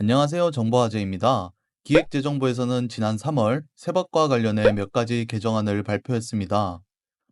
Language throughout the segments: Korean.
안녕하세요. 정보화제입니다. 기획재정부에서는 지난 3월 세법과 관련해 몇 가지 개정안을 발표했습니다.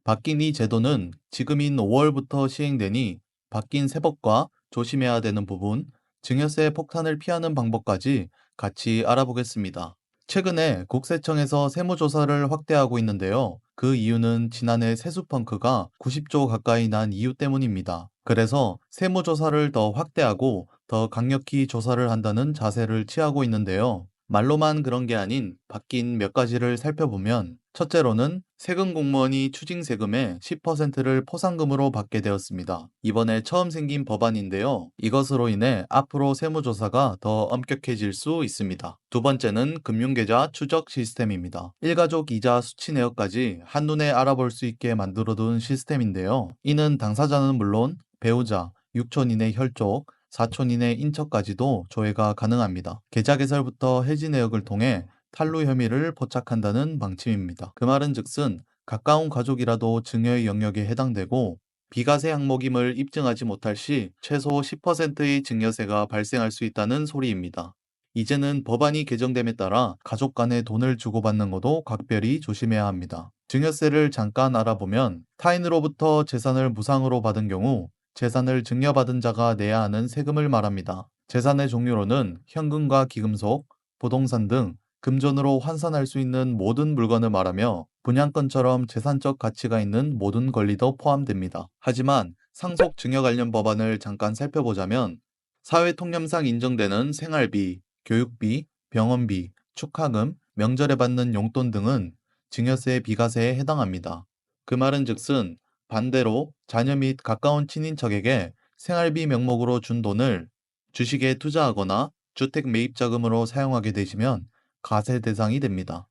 바뀐 이 제도는 지금인 5월부터 시행되니 바뀐 세법과 조심해야 되는 부분, 증여세 폭탄을 피하는 방법까지 같이 알아보겠습니다. 최근에 국세청에서 세무조사를 확대하고 있는데요. 그 이유는 지난해 세수펑크가 90조 가까이 난 이유 때문입니다. 그래서 세무조사를 더 확대하고 더 강력히 조사를 한다는 자세를 취하고 있는데요. 말로만 그런 게 아닌 바뀐 몇 가지를 살펴보면 첫째로는 세금 공무원이 추징 세금의 10%를 포상금으로 받게 되었습니다. 이번에 처음 생긴 법안인데요. 이것으로 인해 앞으로 세무조사가 더 엄격해질 수 있습니다. 두 번째는 금융계좌 추적 시스템입니다. 일가족 이자 수치 내역까지 한눈에 알아볼 수 있게 만들어둔 시스템인데요. 이는 당사자는 물론 배우자, 6촌 이내 혈족, 4촌 이내 인척까지도 조회가 가능합니다. 계좌 개설부터 해지 내역을 통해 탈루 혐의를 포착한다는 방침입니다. 그 말은 즉슨 가까운 가족이라도 증여의 영역에 해당되고 비과세 항목임을 입증하지 못할 시 최소 10%의 증여세가 발생할 수 있다는 소리입니다. 이제는 법안이 개정됨에 따라 가족 간에 돈을 주고받는 것도 각별히 조심해야 합니다. 증여세를 잠깐 알아보면 타인으로부터 재산을 무상으로 받은 경우 재산을 증여받은 자가 내야 하는 세금을 말합니다. 재산의 종류로는 현금과 기금속, 부동산 등 금전으로 환산할 수 있는 모든 물건을 말하며 분양권처럼 재산적 가치가 있는 모든 권리도 포함됩니다. 하지만 상속 증여 관련 법안을 잠깐 살펴보자면 사회통념상 인정되는 생활비, 교육비, 병원비, 축하금, 명절에 받는 용돈 등은 증여세 비과세에 해당합니다. 그 말은 즉슨 반대로 자녀 및 가까운 친인척에게 생활비 명목으로 준 돈을 주식에 투자하거나 주택 매입 자금으로 사용하게 되시면 과세 대상이 됩니다.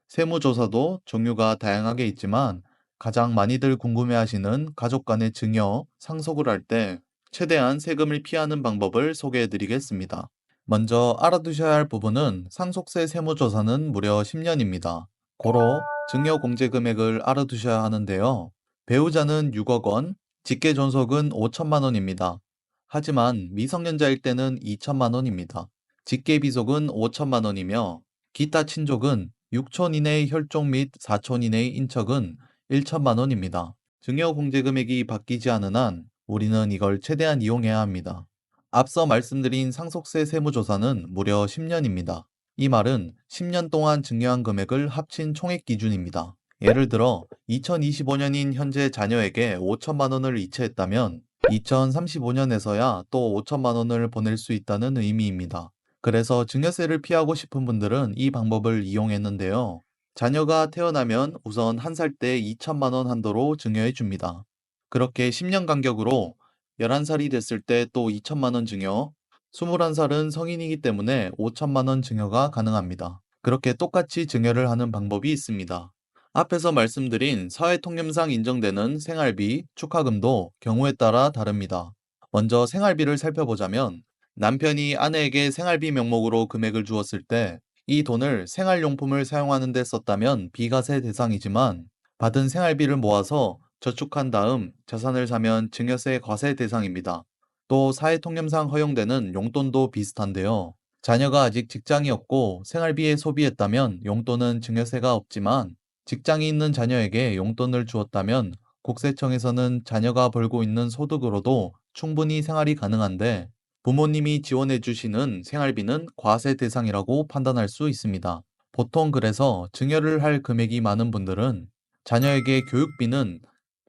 세무조사도 종류가 다양하게 있지만 가장 많이들 궁금해하시는 가족 간의 증여, 상속을 할 때 최대한 세금을 피하는 방법을 소개해 드리겠습니다. 먼저 알아두셔야 할 부분은 상속세 세무조사는 무려 10년입니다. 고로 증여 공제 금액을 알아두셔야 하는데요. 배우자는 6억 원, 직계 존속은 5천만 원입니다. 하지만 미성년자일 때는 2천만 원입니다. 직계 비속은 5천만 원이며 기타 친족은 6촌 이내의 혈족 및 4촌 이내의 인척은 1천만 원입니다. 증여 공제 금액이 바뀌지 않은 한 우리는 이걸 최대한 이용해야 합니다. 앞서 말씀드린 상속세 세무조사는 무려 10년입니다. 이 말은 10년 동안 증여한 금액을 합친 총액 기준입니다. 예를 들어 2025년인 현재 자녀에게 5천만 원을 이체했다면 2035년에서야 또 5천만 원을 보낼 수 있다는 의미입니다. 그래서 증여세를 피하고 싶은 분들은 이 방법을 이용했는데요. 자녀가 태어나면 우선 1살 때 2천만 원 한도로 증여해 줍니다. 그렇게 10년 간격으로 11살이 됐을 때 또 2천만 원 증여, 21살은 성인이기 때문에 5천만 원 증여가 가능합니다. 그렇게 똑같이 증여를 하는 방법이 있습니다. 앞에서 말씀드린 사회통념상 인정되는 생활비, 축하금도 경우에 따라 다릅니다. 먼저 생활비를 살펴보자면 남편이 아내에게 생활비 명목으로 금액을 주었을 때 이 돈을 생활용품을 사용하는 데 썼다면 비과세 대상이지만 받은 생활비를 모아서 저축한 다음 자산을 사면 증여세 과세 대상입니다. 또 사회통념상 허용되는 용돈도 비슷한데요. 자녀가 아직 직장이 없고 생활비에 소비했다면 용돈은 증여세가 없지만 직장이 있는 자녀에게 용돈을 주었다면 국세청에서는 자녀가 벌고 있는 소득으로도 충분히 생활이 가능한데 부모님이 지원해 주시는 생활비는 과세 대상이라고 판단할 수 있습니다. 보통 그래서 증여를 할 금액이 많은 분들은 자녀에게 교육비는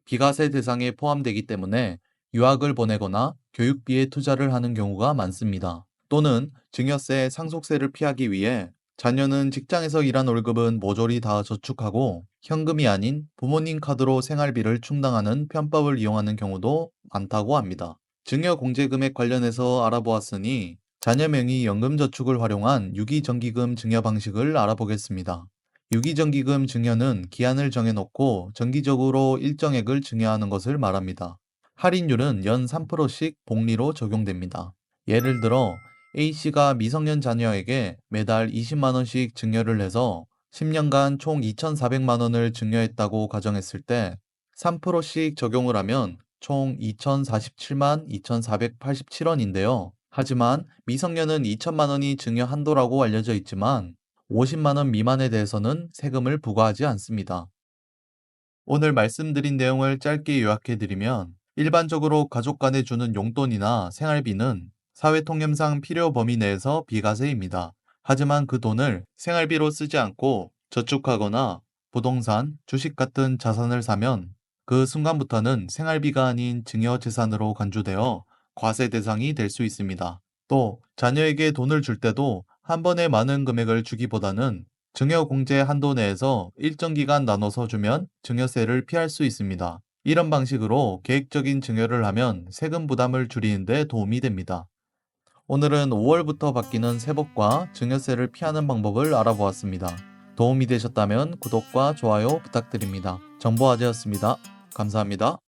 비과세 대상에 포함되기 때문에 유학을 보내거나 교육비에 투자를 하는 경우가 많습니다. 또는 증여세, 상속세를 피하기 위해 자녀는 직장에서 일한 월급은 모조리 다 저축하고 현금이 아닌 부모님 카드로 생활비를 충당하는 편법을 이용하는 경우도 많다고 합니다. 증여 공제 금액 관련해서 알아보았으니 자녀 명의 연금저축을 활용한 유기정기금 증여 방식을 알아보겠습니다. 유기정기금 증여는 기한을 정해놓고 정기적으로 일정액을 증여하는 것을 말합니다. 할인율은 연 3%씩 복리로 적용됩니다. 예를 들어 A씨가 미성년 자녀에게 매달 20만 원씩 증여를 해서 10년간 총 2,400만 원을 증여했다고 가정했을 때 3%씩 적용을 하면 총 2,047만 2,487원인데요. 하지만 미성년은 2천만 원이 증여 한도라고 알려져 있지만 50만 원 미만에 대해서는 세금을 부과하지 않습니다. 오늘 말씀드린 내용을 짧게 요약해드리면 일반적으로 가족 간에 주는 용돈이나 생활비는 사회통념상 필요 범위 내에서 비과세입니다. 하지만 그 돈을 생활비로 쓰지 않고 저축하거나 부동산, 주식 같은 자산을 사면 그 순간부터는 생활비가 아닌 증여재산으로 간주되어 과세 대상이 될 수 있습니다. 또 자녀에게 돈을 줄 때도 한 번에 많은 금액을 주기보다는 증여공제 한도 내에서 일정 기간 나눠서 주면 증여세를 피할 수 있습니다. 이런 방식으로 계획적인 증여를 하면 세금 부담을 줄이는 데 도움이 됩니다. 오늘은 5월부터 바뀌는 세법과 증여세를 피하는 방법을 알아보았습니다. 도움이 되셨다면 구독과 좋아요 부탁드립니다. 정보화제였습니다. 감사합니다.